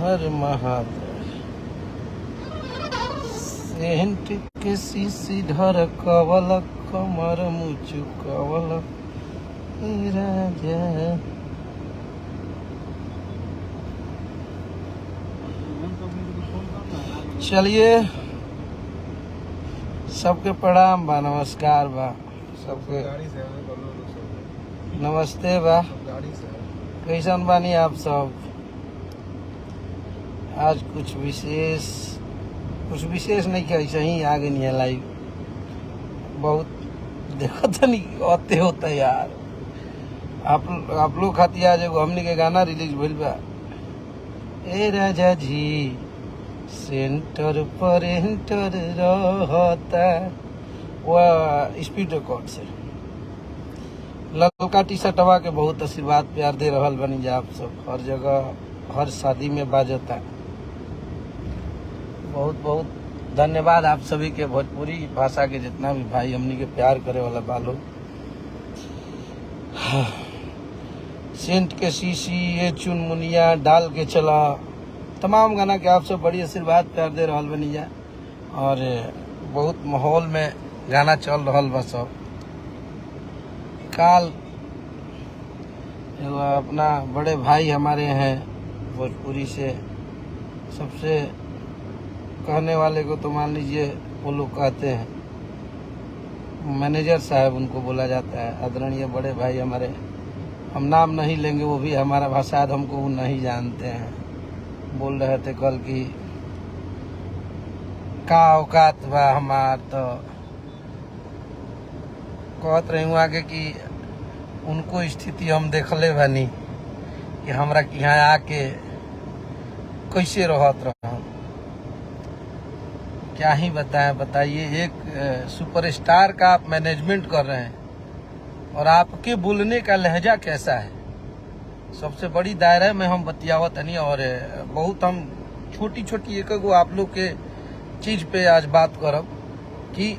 हर Mahadev. Scent के सीसी ढर कवल कमर मुचु कवल राजा। चलिए सबके प्रणाम बा, नमस्कार बा सबके, नमस्ते बा। कैसन बानी आप सब? आज कुछ विशेष नहीं कि ऐसे ही आ गई है लाइव। बहुत देखो तो नहीं होते होता यार। आप लोग खातिर आज एगो हमनी के गाना रिलीज भइल बा, ए राजा जी सेंटर पर एंटर रहता, वह स्पीड रिकॉर्ड से ललका टी शर्टवा के बहुत आशीर्वाद प्यार दे रहल बनी जा आप सब। हर जगह हर शादी में बाजता। बहुत बहुत धन्यवाद आप सभी के, भोजपुरी भाषा के जितना भी भाई हमनी के प्यार करे वाला बालो। सेंट के सीसी ये चुनमुनिया डाल के चला, तमाम गाना के आप सब बड़ी आशीर्वाद प्यार दे रहल बनी जा। और बहुत माहौल में गाना चल रहल बा सब। काल अपना बड़े भाई हमारे हैं भोजपुरी से, सबसे कहने वाले को तो मान लीजिए वो लोग कहते हैं मैनेजर साहब, उनको बोला जाता है। आदरणीय बड़े भाई हमारे, हम नाम नहीं लेंगे, वो भी हमारा भाषा हमको वो नहीं जानते हैं। बोल रहे थे कल की का औकात बा हमार, तो कहत रही हूँ आगे कि उनको स्थिति हम देखले बानी कि हमरा यहाँ आके कैसे रहत रहा। क्या ही बताइए। एक सुपरस्टार का आप मैनेजमेंट कर रहे हैं और आपके बोलने का लहजा कैसा है। सबसे बड़ी दायरा में हम बतियावत नहीं, और बहुत हम छोटी छोटी एक आप लोग के चीज पे आज बात करब कि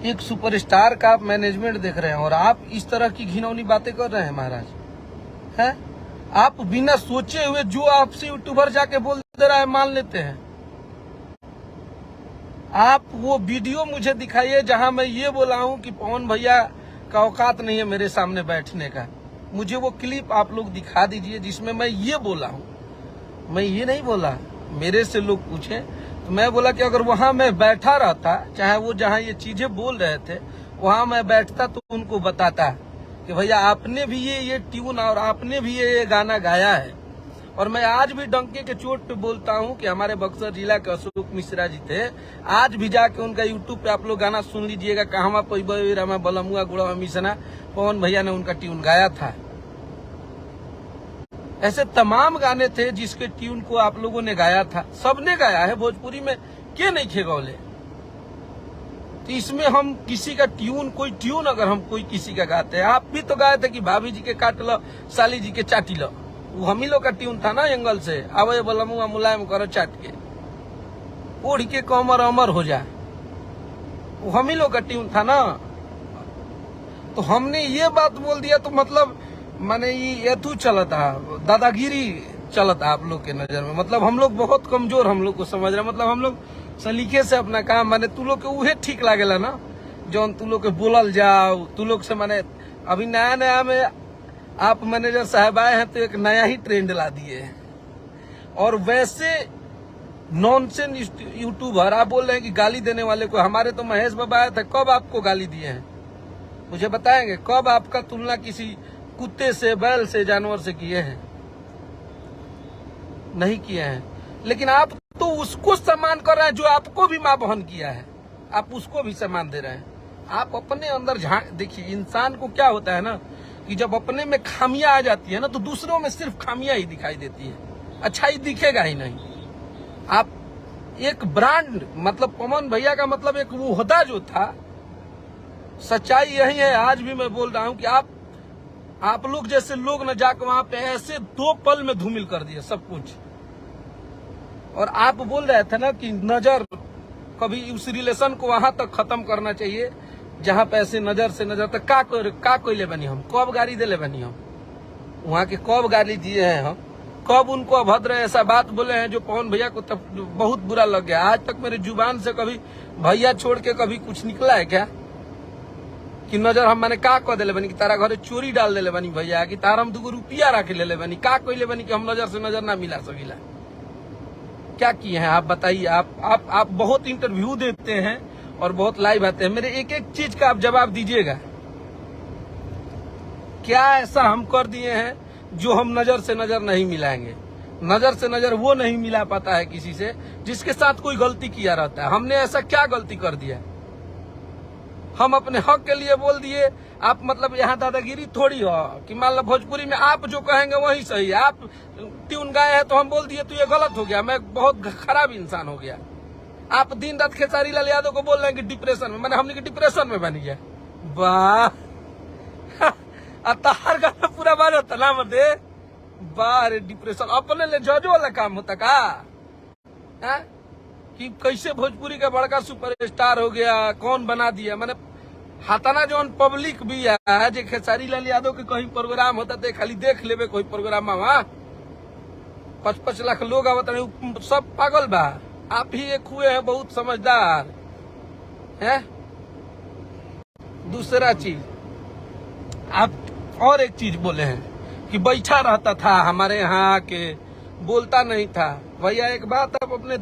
एक सुपरस्टार का आप मैनेजमेंट देख रहे हैं और आप इस तरह की घिनौनी बातें कर रहे हैं महाराज। हैं आप बिना सोचे हुए जो आपसे यूट्यूबर जाके बोल दे रहा है मान लेते हैं। आप वो वीडियो मुझे दिखाइए जहां मैं ये बोला हूं कि पवन भैया का औकात नहीं है मेरे सामने बैठने का। मुझे वो क्लिप आप लोग दिखा दीजिए जिसमें मैं ये बोला हूँ। मैं ये नहीं बोला, मेरे से लोग पूछे तो मैं बोला कि अगर वहां मैं बैठा रहता, चाहे वो जहां ये चीजें बोल रहे थे वहां मैं बैठता, तो उनको बताता कि भैया आपने भी ये ट्यून और आपने भी ये गाना गाया है। और मैं आज भी डंके के चोट पे बोलता हूं कि हमारे बक्सर जिला के अशोक मिश्रा जी थे, आज भी जाके उनका यूट्यूब पे आप लोग गाना सुन लीजिएगा, कहवा पैबा बलमुआ गुड़वा मिसना, पवन भैया ने उनका ट्यून गाया था। ऐसे तमाम गाने थे जिसके ट्यून को आप लोगों ने गाया था, सबने गाया है भोजपुरी में, के नहीं खेगौले। तो इसमें हम किसी का ट्यून, कोई ट्यून अगर हम कोई किसी का गाते हैं, आप भी तो गाए थे कि भाभी जी के काट लो, साली जी के चाटी लो, वो हम ही लोग का ट्यून था ना एंगल से, आवे बलमुआ मुलायम करो चाट के, ओढ़ के कमर अमर हो जाए, वो हम ही लोग का ट्यून था ना। तो हमने ये बात बोल दिया तो मतलब माने ये तू चलता, दादागिरी चलता आप लोग के नजर में। मतलब हम लोग बहुत कमजोर, हम लोग को समझ रहे, मतलब हम लोग सलीके से अपना काम, माने तू लोग के उहे ठीक लागेला ना जौन तू लोग के बोलल जाओ, तू लोग से। माने अभी नया नया में आप मैनेजर साहब आए हैं तो एक नया ही ट्रेंड ला दिए हैं। और वैसे नॉनसेंस यूट्यूबर आप बोल रहे हैं कि गाली देने वाले को, हमारे तो महेश बाबा आए थे, कब आपको गाली दिए हैं मुझे बताएंगे? कब आपका तुलना किसी कुत्ते से, बैल से, जानवर से किए हैं? नहीं किए हैं। लेकिन आप तो उसको सम्मान कर रहे हैं जो आपको भी मां बहन किया है, आप उसको भी सम्मान दे रहे हैं। आप अपने अंदर देखिए, इंसान को क्या होता है ना कि जब अपने में खामियां आ जाती है ना तो दूसरों में सिर्फ खामियां ही दिखाई देती है, अच्छाई दिखेगा ही नहीं। आप एक ब्रांड, मतलब पवन भैया का मतलब एक वो होता जो था, सच्चाई यही है। आज भी मैं बोल रहा हूं कि आप लोग जैसे लोग न जाकर वहां पे ऐसे 2 पल में धूमिल कर दिए सब कुछ। और आप बोल रहे थे ना कि नजर, कभी उस रिलेशन को वहां तक खत्म करना चाहिए जहां पे ऐसे नजर से नजर तक का कोई ले बनी, हम कब गाड़ी दे ले बनी, हम वहां के कब गाड़ी दिए हैं, हम कब उनको अभद्र ऐसा बात बोले हैं जो पवन भैया को तब बहुत बुरा लग गया। आज तक मेरे जुबान से कभी भैया छोड़ के कभी कुछ निकला है क्या कि नजर हम मैंने का कह दिले बनी कि तारा घरे चोरी डाल दिले बनी भैया, कि तारा हम 2 रुपया रख ले बनी, का कहले बनी कि हम नजर से नजर ना मिला सकीला। क्या किए हैं आप बताइए। आप बहुत इंटरव्यू देते हैं और बहुत लाइव आते हैं, मेरे एक एक चीज का आप जवाब दीजिएगा। क्या ऐसा हम कर दिए हैं जो हम नजर से नजर नहीं मिलाएंगे? नजर से नजर वो नहीं मिला पाता है किसी से जिसके साथ कोई गलती किया रहता है। हमने ऐसा क्या गलती कर दिया? हम अपने हक के लिए बोल दिए। आप मतलब यहाँ दादागिरी थोड़ी हो कि मान लो भोजपुरी में आप जो कहेंगे वही सही है। आप ट्यून गाए हैं तो हम बोल दिए तो ये गलत हो गया, मैं बहुत खराब इंसान हो गया। आप दिन रात खेसारी लाल यादव को बोल रहे हैं कि डिप्रेशन में, मैंने हमने की डिप्रेशन में बन गया। वाह तार गाना पूरा बार होता ना मत बार डिप्रेशन अपने ले जजो वाला काम होता का है? कि कैसे भोजपुरी का बड़का सुपरस्टार हो गया, कौन बना दिया। मैंने हाथाना जो पब्लिक भी है जो खेसारी लाल यादव के कहीं प्रोग्राम होता तो खाली देख लेबे कोई प्रोग्राम वहां 5-5 लाख लोग आवत रहे, सब पागल बा। आप ही एक हुए हैं बहुत समझदार है। दूसरा चीज आप और एक चीज बोले हैं कि बैठा रहता था हमारे यहाँ के, बोलता नहीं था। भैया एक बात आप अपने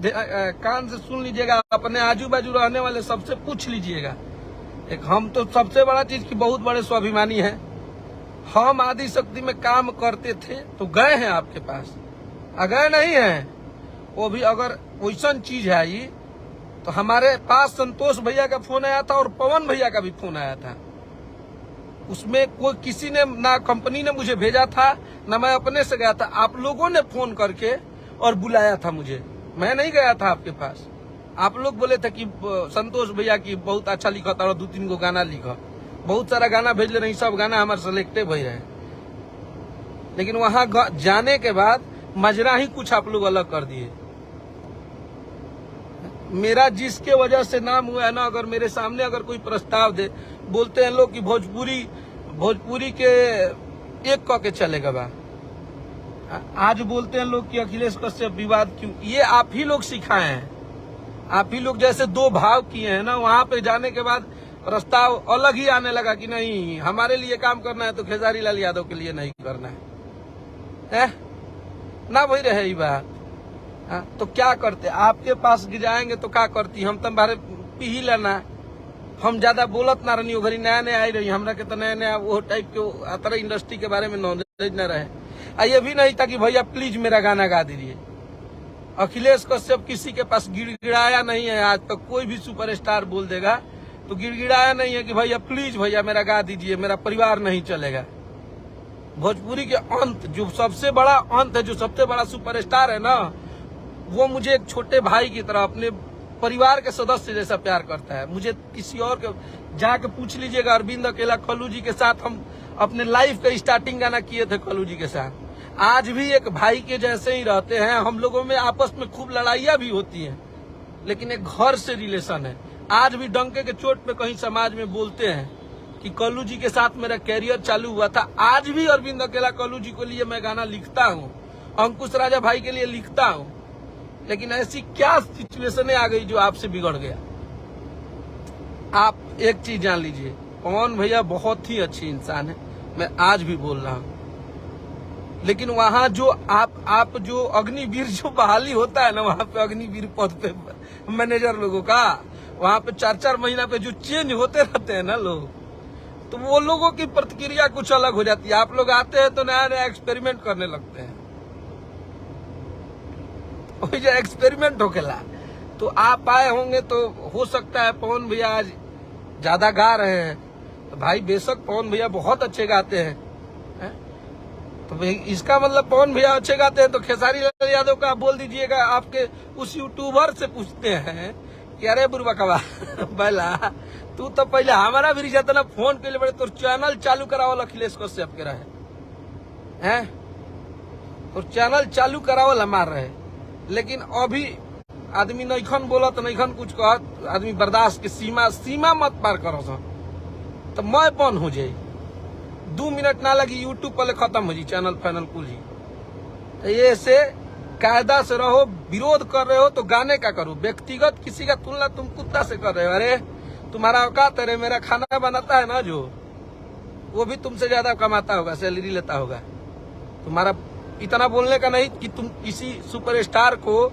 कान से सुन लीजिएगा, अपने आजू बाजू रहने वाले सबसे पूछ लीजिएगा। एक हम तो सबसे बड़ा चीज की बहुत बड़े स्वाभिमानी हैं। हम आदि शक्ति में काम करते थे तो गए हैं आपके पास, अगर नहीं है वो भी अगर वैसन चीज है ये तो हमारे पास संतोष भैया का फोन आया था और पवन भैया का भी फोन आया था। उसमें कोई किसी ने ना कंपनी ने मुझे भेजा था ना मैं अपने से गया था। आप लोगों ने फोन करके और बुलाया था मुझे, मैं नहीं गया था आपके पास। आप लोग बोले थे कि संतोष भैया की बहुत अच्छा लिखा था और 2-3 गो गाना लिखा, बहुत सारा गाना भेजले नहीं, सब गाना हमारे सिलेक्टेड भई रहे। लेकिन वहां जाने के बाद मजरा ही कुछ आप लोग अलग कर दिए। मेरा जिसके वजह से नाम हुआ है ना, अगर मेरे सामने अगर कोई प्रस्ताव दे, बोलते हैं लोग कि भोजपुरी के एक क के चलेगा बा। आज बोलते हैं लोग कि अखिलेश कश्यप विवाद क्यों, ये आप ही लोग सिखाए हैं। आप ही लोग जैसे 2 भाव किए हैं ना, वहां पे जाने के बाद प्रस्ताव अलग ही आने लगा कि नहीं हमारे लिए काम करना है तो खेसारी लाल यादव के लिए नहीं करना है ना भाई रहे बात। तो क्या करते आपके पास जाएंगे तो क्या करती, हम तुम्हारे पी ही लेना। हम ज्यादा बोलत ना रही, घरी नया नया आई रही, हमरा के तो नया नया वो टाइप के तरह इंडस्ट्री के बारे में नॉलेज न रहे। ये भी नहीं था कि भैया प्लीज मेरा गाना गा दीजिए। अखिलेश कश्यप किसी के पास गिड़गिड़ाया नहीं है आज तक। कोई भी सुपरस्टार बोल देगा तो गिड़गिड़ाया नहीं है कि भैया प्लीज भैया मेरा गा दीजिए, मेरा परिवार नहीं चलेगा। भोजपुरी के अंत जो सबसे बड़ा अंत है, जो सबसे बड़ा सुपरस्टार है ना, वो मुझे एक छोटे भाई की तरह अपने परिवार के सदस्य जैसा प्यार करता है। मुझे किसी और के जाके पूछ लीजिएगा, अरविंद अकेला कल्लू जी के साथ हम अपने लाइफ का स्टार्टिंग गाना किए थे कल्लू जी के साथ। आज भी एक भाई के जैसे ही रहते हैं। हम लोगों में आपस में खूब लड़ाइयां भी होती हैं, लेकिन एक घर से रिलेशन है। आज भी डंके के चोट पे कहीं समाज में बोलते हैं कि कल्लू जी के साथ मेरा कैरियर चालू हुआ था। आज भी अरविंद अकेला कल्लू जी के लिए मैं गाना लिखता हूँ, अंकुश राजा भाई के लिए लिखता हूँ। लेकिन ऐसी क्या सिचुएशन आ गई जो आपसे बिगड़ गया। आप एक चीज जान लीजिए, पवन भैया बहुत ही अच्छी इंसान है, मैं आज भी बोल रहा हूँ। लेकिन वहां जो आप जो अग्निवीर जो बहाली होता है ना, वहां पे अग्निवीर पद पे मैनेजर लोगों का, वहां पे 4-4 महीना पे जो चेंज होते रहते हैं ना लोग, तो वो लोगों की प्रतिक्रिया कुछ अलग हो जाती है। आप लोग आते हैं तो नया नया एक्सपेरिमेंट करने लगते हैं, जो एक्सपेरिमेंट होकेला। तो आप आए होंगे तो हो सकता है पवन भैया आज ज्यादा गा रहे हैं, तो भाई बेशक पवन भैया बहुत अच्छे गाते हैं। तो इसका मतलब पवन भैया अच्छे गाते हैं तो खेसारी लाल यादव का आप बोल दीजिएगा। आपके उस यूट्यूबर से पूछते हैं कि अरे बुरबा कबा बैला तू तो पहले हमारा भी जाता ना, फोन के लिए बड़े तो चैनल चालू करावल अखिलेश कश्यप के रहे हैं, तो चैनल चालू करावल हमार रहे। लेकिन अभी आदमी नईखन बोलत नईखन कुछ कहत, आदमी बर्दाश्त की सीमा मत पार करो तो मैं बंद हो जाये। 2 मिनट ना लगी यूट्यूब पर खत्म हो जी चैनल फाइनल कुल जी ये से कायदा से रहो। विरोध कर रहे हो तो गाने का करो, व्यक्तिगत किसी का तुलना तुम कुत्ता से कर रहे हो। अरे तुम्हारा औकात है, मेरा खाना बनाता है ना जो, वो भी तुमसे ज्यादा कमाता होगा, सैलरी लेता होगा। तुम्हारा इतना बोलने का नहीं कि तुम किसी सुपरस्टार को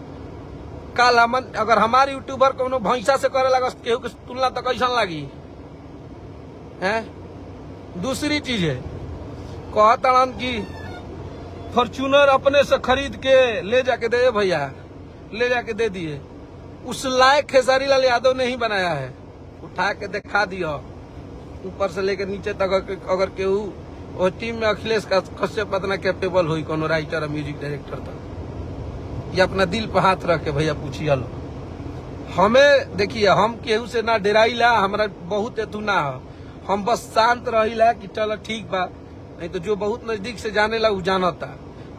काल अगर हमारे यूट्यूबर को भैंसा से करे लगा केहू के तुलना तो कैसा लगी है। दूसरी चीज है, कहता कि फॉर्च्यूनर अपने से खरीद के ले जाके दे भैया, ले जाके दे दिए। उस लायक खेसारी लाल यादव ने ही बनाया है, उठा के दिखा दिया ऊपर से लेकर नीचे तक। अगर केहू और टीम में अखिलेश कश्यप इतना कैपेबल हुई कोनो राइटर और म्यूजिक डायरेक्टर तक, ये अपना दिल पर हाथ रख के भैया पूछिए लो। हमें देखिए, हम केहू से ना डराइला, हमारा बहुत एतु ना हो, हम बस शांत रहिला कि चलो ठीक बा। नहीं तो जो बहुत नजदीक से जाने ला वो जानता।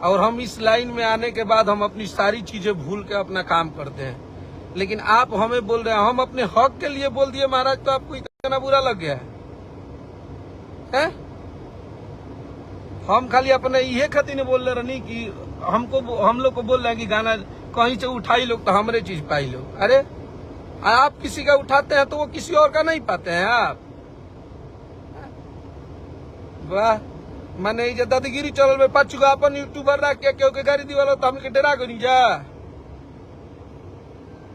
और हम इस लाइन में आने के बाद हम अपनी सारी चीजें भूल के अपना काम करते हैं। लेकिन आप हमें बोल रहे हैं, हम अपने हक के लिए बोल दिए महाराज, तो आपको इतना बुरा लग गया है? हम खाली अपने ये खातिर नहीं बोल रहे रहनी कि हम लोग को बोल रहे हैं कि गाना कहीं से उठाई लोग तो हमरे चीज पाई लो। अरे आप किसी का उठाते हैं तो वो किसी और का नहीं पाते हैं आप। वाह, माने ये दादागिरी चल में पाँच गो अपन यूट्यूबर रख के केहू के गाड़ी दीवालो तो हमके डरा गई जा।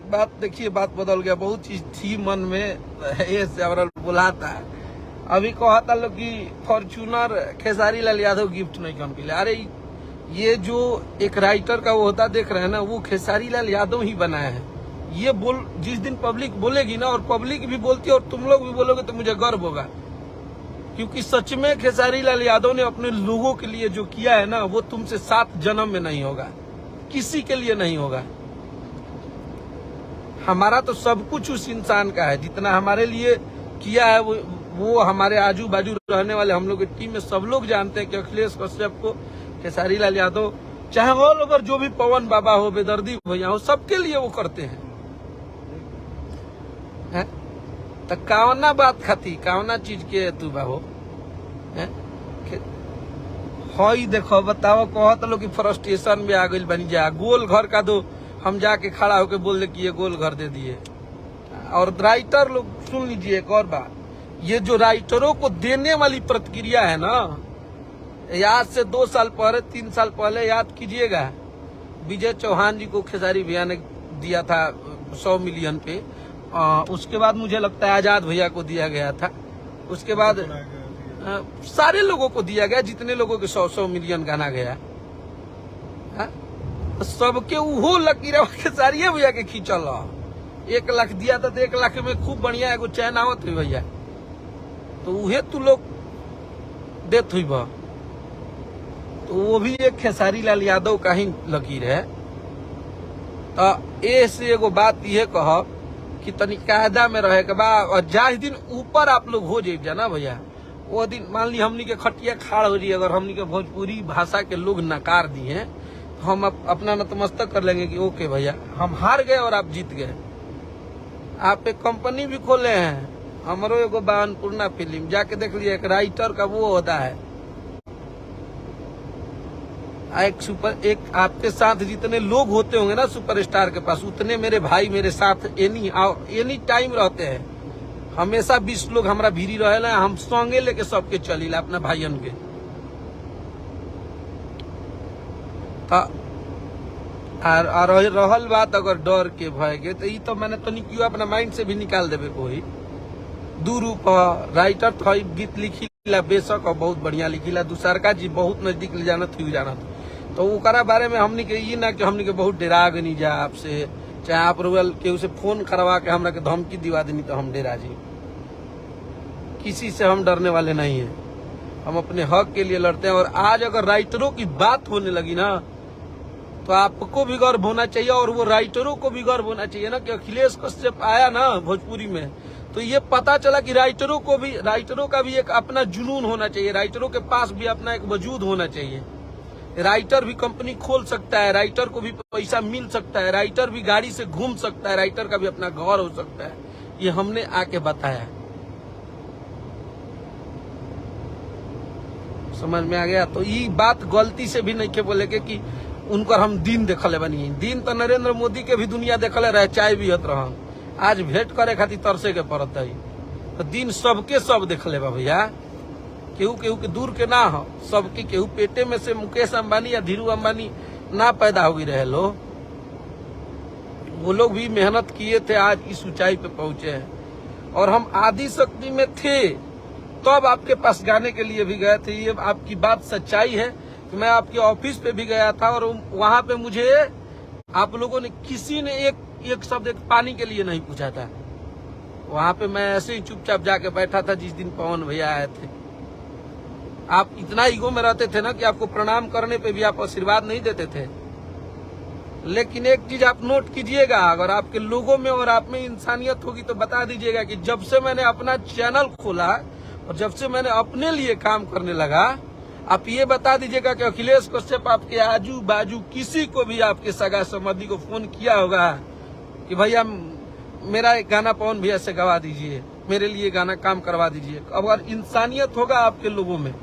बात देखिए, बात बदल गया। बहुत चीज थी मन में, ये से हमारा बुलाता है। अभी कहता लोग कि फॉर्च्यूनर खेसारी लाल यादव गिफ्ट नहीं कम के लिए। अरे ये जो एक राइटर का वो होता देख रहे हैं ना, वो खेसारी लाल यादव ही बनाया है। ये जिस दिन पब्लिक बोलेगी ना, और पब्लिक भी बोलती है और तुम लोग भी बोलोगे तो मुझे गर्व होगा, क्योंकि सच में खेसारी लाल यादव ने अपने लोगों के लिए जो किया है ना, वो तुमसे 7 जन्म में नहीं होगा, किसी के लिए नहीं होगा। हमारा तो सब कुछ उस इंसान का है, जितना हमारे लिए किया है वो हमारे आजू बाजू रहने वाले हम लोग की टीम में सब लोग जानते हैं कि अखिलेश कश्यप को, खेसारी लाल यादव, चाहे ऑल ओवर जो भी पवन बाबा हो, बेदर्दी भैया हो, सबके लिए वो करते हैं। तो कावना बात खाती, कावना चीज के तू बाहो हई देखो, बताओ। कहत लोग कि फ्रस्ट्रेशन में आ गई बनी जा, गोल घर का दो, हम जाके खड़ा होके बोल दे कि ये गोल घर दे दिए। और राइटर लोग सुन लीजिए एक और बात, ये जो राइटरों को देने वाली प्रतिक्रिया है ना, याद से 2 साल पहले 3 साल पहले याद कीजिएगा, विजय चौहान जी को खेसारी भैया ने दिया था 100 मिलियन पे। उसके बाद मुझे लगता है आजाद भैया को दिया गया था। उसके बाद सारे लोगों को दिया गया, जितने लोगों के 100 मिलियन गाना गया, सबके वो लकीर खेसारी भैया के खींचल। 1 लाख दिया था तो 1 लाख में खूब बढ़िया एगो चैन आवत हुई भैया, तो उहे तू लोग देत हुई बा। तो वो भी एक खेसारी लाल यादव का ही लकीर है। तो ऐसे एगो बात ये कह कि तनी कायदा में रहे के बा, और जाहि दिन ऊपर आप लोग हो जाए ना भैया, वो दिन मान ली हमनी के खटिया खाड़ हो रही, अगर हमनी के भोजपुरी भाषा के लोग नकार दिए, हम अपना नतमस्तक कर लेंगे कि ओके भैया हम हार गए और आप जीत गए। आप एक कंपनी भी खोले हैं, हमारो एगो अन्नपूर्णा फिल्म, जाके देख लीजिए। एक राइटर का वो होता है, एक आपके साथ जितने लोग होते होंगे ना सुपरस्टार के पास, उतने मेरे भाई मेरे साथ एनी टाइम रहते हैं। हमेशा 20 लोग हमारा भीरी रहेला, हम संगे लेके सबके चलीला अपना भाईयन के। रहल बात अगर डर के भय के, तो ये तो मैंने तो क्यों अपना माइंड से भी निकाल देवे कोई। दूरूप राइटर था, गीत लिखीला बेशक और बहुत बढ़िया लिखीला, दूसरका जी बहुत नजदीक ले जाना थी जाना, तो ओकरा बारे में हमनी के ये ना कि हमनी के बहुत डरा गनी जा आपसे, चाहे आप रोल के उसे फोन करवा के हमरा के धमकी दिवा देनी तो हम डरा जी। किसी से हम डरने वाले नहीं है, हम अपने हक के लिए लड़ते हैं। और आज अगर राइटरों की बात होने लगी ना, तो आपको भी गर्व होना चाहिए और वो राइटरों को भी गर्व होना चाहिए ना कि अखिलेश कश्यप आया ना भोजपुरी में, तो ये पता चला कि राइटरों का भी एक अपना जुनून होना चाहिए, राइटरों के पास भी अपना एक वजूद होना चाहिए। राइटर भी कंपनी खोल सकता है, राइटर को भी पैसा मिल सकता है, राइटर भी गाड़ी से घूम सकता है, राइटर का भी अपना घर हो सकता है। ये हमने आके बताया, समझ में आ गया। तो ये बात गलती से भी नहीं के बोले कि उनकर हम दिन देखले बनी। दिन तो नरेंद्र मोदी के भी दुनिया देखले रहे, चाय भी हत रह, आज भेंट करे खातिर तरसे के पड़त है। तो दिन सबके सब देखले बा भैया, केहू केहू के दूर के ना हो, सबके केहू पेटे में से मुकेश अंबानी या धीरू अंबानी ना पैदा हो रहे लोग, वो लोग भी मेहनत किए थे, आज इस ऊंचाई पे पहुंचे हैं। और हम आदि शक्ति में थे तब आपके पास गाने के लिए भी गए थे, ये आपकी बात सच्चाई है कि मैं आपके ऑफिस पे भी गया था और वहां पे मुझे आप लोगों ने किसी ने एक शब्द एक पानी के लिए नहीं पूछा था। वहां पे मैं ऐसे ही चुपचाप जाके बैठा था जिस दिन पवन भैया आए थे। आप इतना ईगो में रहते थे ना कि आपको प्रणाम करने पे भी आप आशीर्वाद नहीं देते थे। लेकिन एक चीज आप नोट कीजिएगा, अगर आपके लोगों में और आप में इंसानियत होगी तो बता दीजिएगा कि जब से मैंने अपना चैनल खोला और जब से मैंने अपने लिए काम करने लगा, आप ये बता दीजिएगा कि अखिलेश कश्यप आपके आजू बाजू किसी को भी आपके सगा संबंधी को फोन किया होगा कि भैया मेरा एक गाना पवन भैया से गवा दीजिए, मेरे लिए गाना काम करवा दीजिए। अगर इंसानियत होगा आपके लोगों में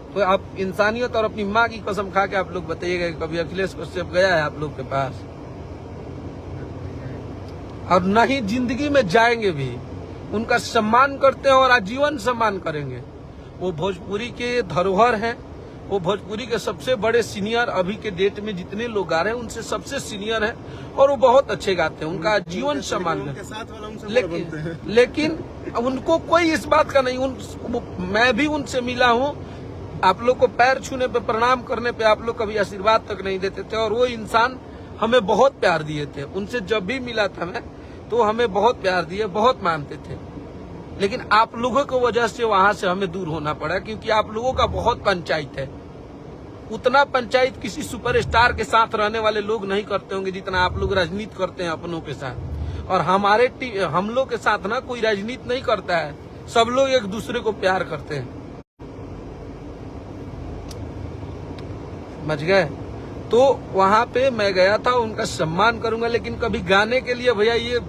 तो आप इंसानियत और अपनी माँ की कसम खा के आप लोग बताइएगा कभी अखिलेश कश्यप गया है आप लोग के पास, और न ही जिंदगी में जाएंगे भी। उनका सम्मान करते हैं और आजीवन सम्मान करेंगे। वो भोजपुरी के धरोहर हैं, वो भोजपुरी के सबसे बड़े सीनियर, अभी के डेट में जितने लोग गा रहे हैं उनसे सबसे सीनियर हैं और वो बहुत अच्छे गाते हैं, उनका जीवन सम्मान है। लेकिन उनको कोई इस बात का नहीं, मैं भी उनसे मिला हूँ, आप लोग को पैर छूने पे प्रणाम करने पे आप लोग कभी आशीर्वाद तक नहीं देते थे, और वो इंसान हमें बहुत प्यार दिए थे। उनसे जब भी मिला था मैं तो हमें बहुत प्यार दिए, बहुत मानते थे। लेकिन आप लोगों की वजह से वहां से हमें दूर होना पड़ा, क्योंकि आप लोगों का बहुत पंचायत है। उतना पंचायत किसी सुपरस्टार के साथ रहने वाले लोग नहीं करते होंगे जितना आप लोग राजनीति करते हैं अपनों के साथ। और हम लोग के साथ ना कोई राजनीति नहीं करता है, सब लोग एक दूसरे को प्यार करते हैं, समझ गए। तो वहां पे मैं गया था, उनका सम्मान करूंगा, लेकिन कभी गाने के लिए भैया ये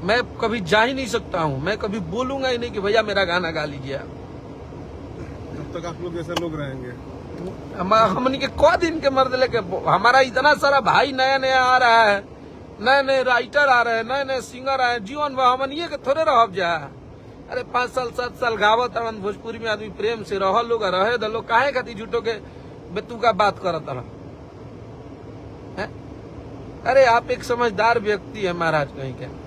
मैं कभी जा ही नहीं सकता हूँ, मैं कभी बोलूंगा ही नहीं कि भैया मेरा गाना गा लीजिए। तब तक आप लोग ऐसे लोग रहेंगे, हमन के को दिन के मर्द लेके, हमारा इतना सारा भाई नया नया आ रहा है, नए नए राइटर आ रहे हैं, नए नए सिंगर आए हैं, जीवन में हमन ये के थोड़े रह जा। अरे 5 साल 7 साल गावत भोजपुरी में आदमी प्रेम से रह लोग, रहे दलो, काहे खातिर झूठो के बेतू का बात करत रहा। अरे आप एक समझदार व्यक्ति है महाराज, कहीं के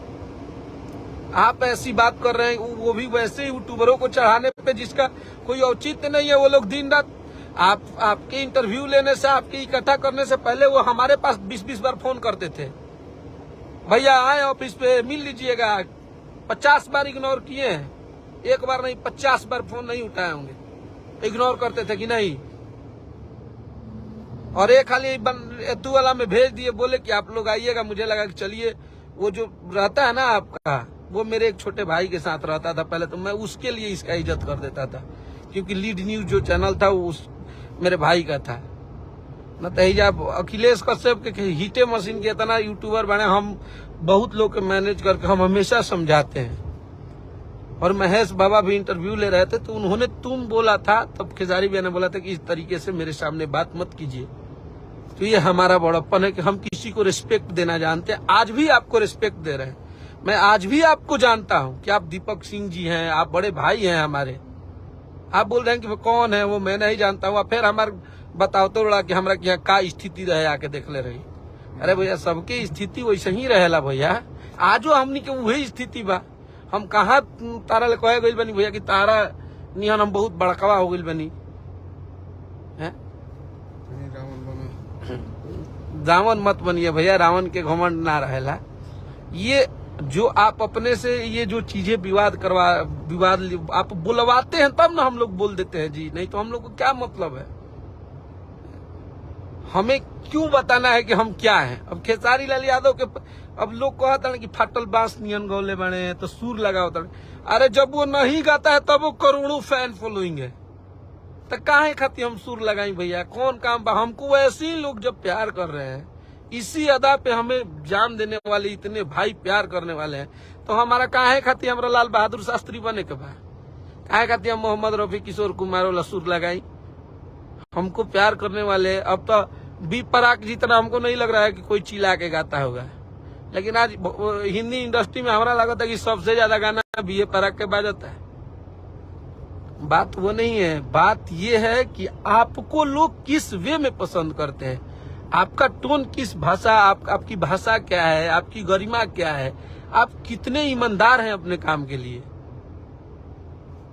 आप ऐसी बात कर रहे हैं, वो भी वैसे यूट्यूबरों को चढ़ाने पे जिसका कोई औचित्य नहीं है। वो लोग दिन रात आपके इंटरव्यू लेने से, आपके इकट्ठा करने से पहले वो हमारे पास 20-20 बार फोन करते थे, भैया आए ऑफिस पे मिल लीजिएगा। 50 बार इग्नोर किए हैं, एक बार नहीं 50 बार फोन नहीं उठाए होंगे, इग्नोर करते थे कि नहीं। और एक खाली एतू वाला में भेज दिए, बोले कि आप लोग आइएगा। मुझे लगा कि चलिए, वो जो रहता है ना आपका, वो मेरे एक छोटे भाई के साथ रहता था पहले, तो मैं उसके लिए इसका इज्जत कर देता था, क्योंकि लीड न्यूज जो चैनल था वो मेरे भाई का था। न तो अखिलेश कश्यप के हीटे मशीन के इतना यूट्यूबर बने, हम बहुत लोग के मैनेज करके हम हमेशा समझाते हैं। और महेश बाबा भी इंटरव्यू ले रहे थे तो उन्होंने तुम बोला था, तब खेसारी भैया ने बोला था कि इस तरीके से मेरे सामने बात मत कीजिए। तो ये हमारा बड़प्पन है कि हम किसी को रिस्पेक्ट देना जानते हैं। आज भी आपको रिस्पेक्ट दे रहे हैं, मैं आज भी आपको जानता हूं कि आप दीपक सिंह जी हैं, आप बड़े भाई हैं हमारे। आप बोल रहे हैं कि कौन है वो, मैं नहीं जानता हूँ। फिर हमारे बताओ तो बड़ा कि हमारा क्या का स्थिति रहे, आके देख ले रही। अरे भैया सबके स्थिति वैसे ही रहेला भैया, आजो हमनी के वही स्थिति बा। हम कहाँ तारा ले कहे गई बनी भैया कि तारा निहन हम बहुत बड़कवा हो गई बनी है। रावण मत बनिए भैया, रावण के घमंड ना रहेला। ये जो आप अपने से ये जो चीजें विवाद आप बुलवाते हैं तब ना हम लोग बोल देते हैं जी, नहीं तो हम लोग को क्या मतलब है, हमें क्यों बताना है कि हम क्या हैं। अब खेसारी लाल यादव के अब लोग कहते हैं कि फाटल बांस नियन गौले बने हैं तो सूर लगा होता है। अरे जब वो नहीं गाता है तब वो करोड़ों फैन फॉलोइंग है, तो काहे खातिर हम सुर लगाई भैया, कौन काम बा। हमको वैसे ही लोग जब प्यार कर रहे हैं, इसी अदा पे हमें जान देने वाले इतने भाई प्यार करने वाले हैं, तो हमारा काहे खातिर हमरा लाल बहादुर शास्त्री बने के बा, काहे खातिर हम मोहम्मद रफी किशोर कुमार वाला सुर लगाई। हमको प्यार करने वाले अब तो बी पराग जितना हमको नहीं लग रहा है कि कोई चिल्ला के गाता होगा, लेकिन आज हिंदी इंडस्ट्री में हमारा लगता है कि सबसे ज्यादा गाना बी पराग के बाजता है। बात वो नहीं है, बात ये है कि आपको लोग किस वे में पसंद करते हैं, आपका टोन किस भाषा, आपकी भाषा क्या है, आपकी गरिमा क्या है, आप कितने ईमानदार हैं अपने काम के लिए,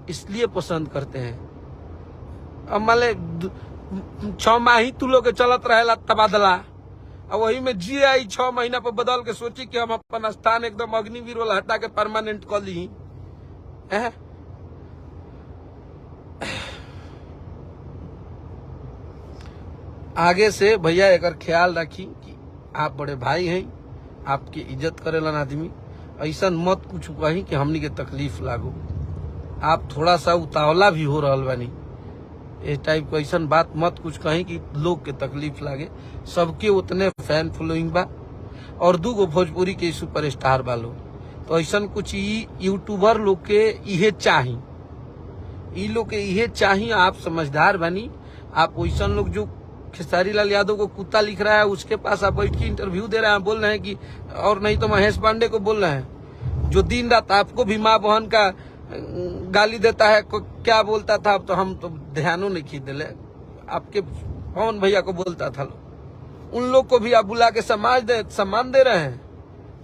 इसलिए पसंद करते हैं। अब मान ले 6 माह ही तू लोग के चलत रहेला तबादला, और वही में GI 6 महीना पर बदल के सोची कि हम अपन स्थान एकदम अग्निवीर वाला हटा के परमानेंट कर ली है। आगे से भैया एक ख्याल रखी कि आप बड़े भाई हैं, आपकी इज्जत करेला आदमी, ऐसा मत कुछ कही कि हमनी के तकलीफ लागो। आप थोड़ा सा उतावला भी हो रहल बानी, इस टाइप को ऐसा बात मत कुछ कही कि लोग के तकलीफ लागे। सबके उतने फैन फॉलोइंग बा और 2 गो भोजपुरी के सुपरस्टार बा लोग, तो ऐसा कुछ यूट्यूबर लोग के इहे चाही, ई लोग के इहे चाही। आप समझदार बनी, आप वैसा लोग जो खेसारी लाल यादव को कुत्ता लिख रहा है उसके पास आप बैठ के इंटरव्यू दे रहे हैं, बोल रहे हैं कि, और नहीं तो महेश पांडे को बोल रहे हैं जो दिन रात आपको भी माँ बहन का गाली देता है, क्या बोलता था, अब तो हम तो ध्यानों नहीं खींच दिले, आपके पवन भैया को बोलता था, उन लोग को भी आप बुला के सम्मान दे रहे हैं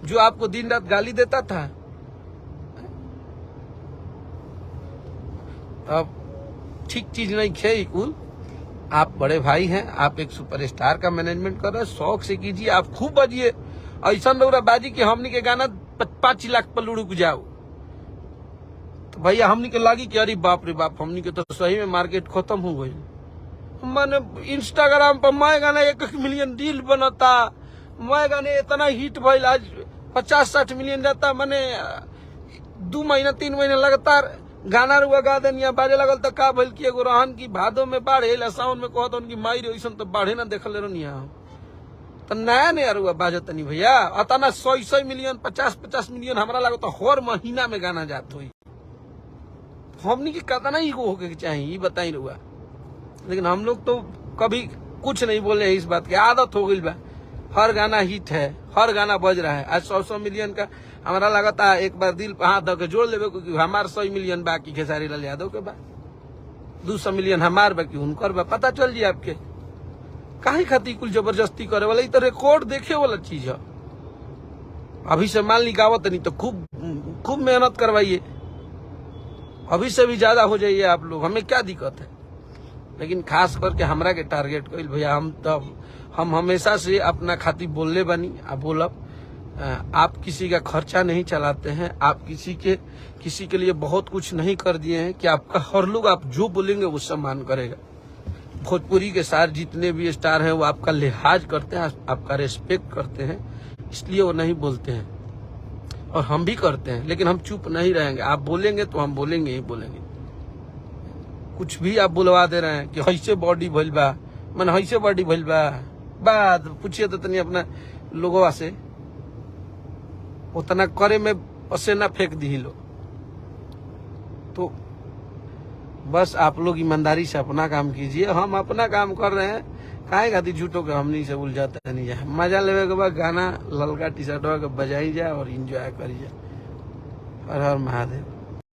जो आपको दिन रात गाली देता था। अब ठीक चीज नहीं खे कुल। आप बड़े भाई हैं, आप एक सुपरस्टार का मैनेजमेंट कर रहे हैं, शौक से कीजिए, आप खूब बजिए, ऐसा रौरा बाजी कि हमनी के गाना 5 लाख पर लुढ़क जाओ, तो भैया हमनी के लागी कि अरे बाप रे बाप, हमनी के तो सही में मार्केट खत्म हो गई। माने इंस्टाग्राम पर मैं गाना 1 मिलियन रील बनता, मैं गाने इतना हिट भइल, आज 50-60 मिलियन जाता, माने 2 महीना 3 महीना लगातार गाना रुआ गा देनिया बाजे लगल, तो का भइल कि एगो रहन की भादो में बाढ़ है, सावन में कहत उनकी माई रे, ऐसा तो बाढ़े ना देखल रहनिया, तो नया नया रुआ बाजत नहीं भैया। अतना 100 मिलियन 50 मिलियन हमारा लगता तो हर महीना में गाना जात हुई, हमनी के कतना ही होके चाहिए बताई रुआ। लेकिन हम लोग तो कभी कुछ नहीं बोले इस बात की, आदत हो गई बा, हर गाना हिट है, हर गाना बज रहा है। आज 100 मिलियन का हमारा लगता है, एक बार दिल पे हाथ धके जोड़ लेवे, क्योंकि हमारे 100 मिलियन बाकी खेसारी लाल यादव के बा, 200 मिलियन हमार बाकी उनकर बा, पता चल जी आपके काहे खाती कुल जबरदस्ती करे वाला, ये तो रिकॉर्ड देखे वाला चीज है। अभी से मान ली गावत नहीं तो खूब मेहनत करवाइए, अभी से भी ज्यादा हो जाइए आप लोग, हमें क्या दिक्कत है। लेकिन खास करके हमरा के टारगेट कइल भैया, हम हमेशा से अपना खातिर बोलले बनी, आप बोलब, आप किसी का खर्चा नहीं चलाते हैं, आप किसी के लिए बहुत कुछ नहीं कर दिए हैं कि आपका हर लोग आप जो बोलेंगे वो सम्मान करेगा। भोजपुरी के साथ जितने भी स्टार हैं वो आपका लिहाज करते हैं, आपका रेस्पेक्ट करते हैं, इसलिए वो नहीं बोलते हैं, और हम भी करते हैं, लेकिन हम चुप नहीं रहेंगे। आप बोलेंगे तो हम बोलेंगे ही बोलेंगे। कुछ भी आप बुलवा दे रहे हैं कि ऐसे बॉडी भइल बा, मन ऐसे बॉडी भइल बा, बात पूछिए तो तनी अपना लोगों से, उतना करे में पसीना फेंक दी लो। तो बस आप लोग ईमानदारी से अपना काम कीजिए, हम अपना काम कर रहे हैं, काहे खातिर झूठों के हमनी से उलझाते नहीं जाए। मजा लेवे के बाद गाना ललका टी-शर्ट के बजाई जाए और एंजॉय करी जाए। हर हर महादेव।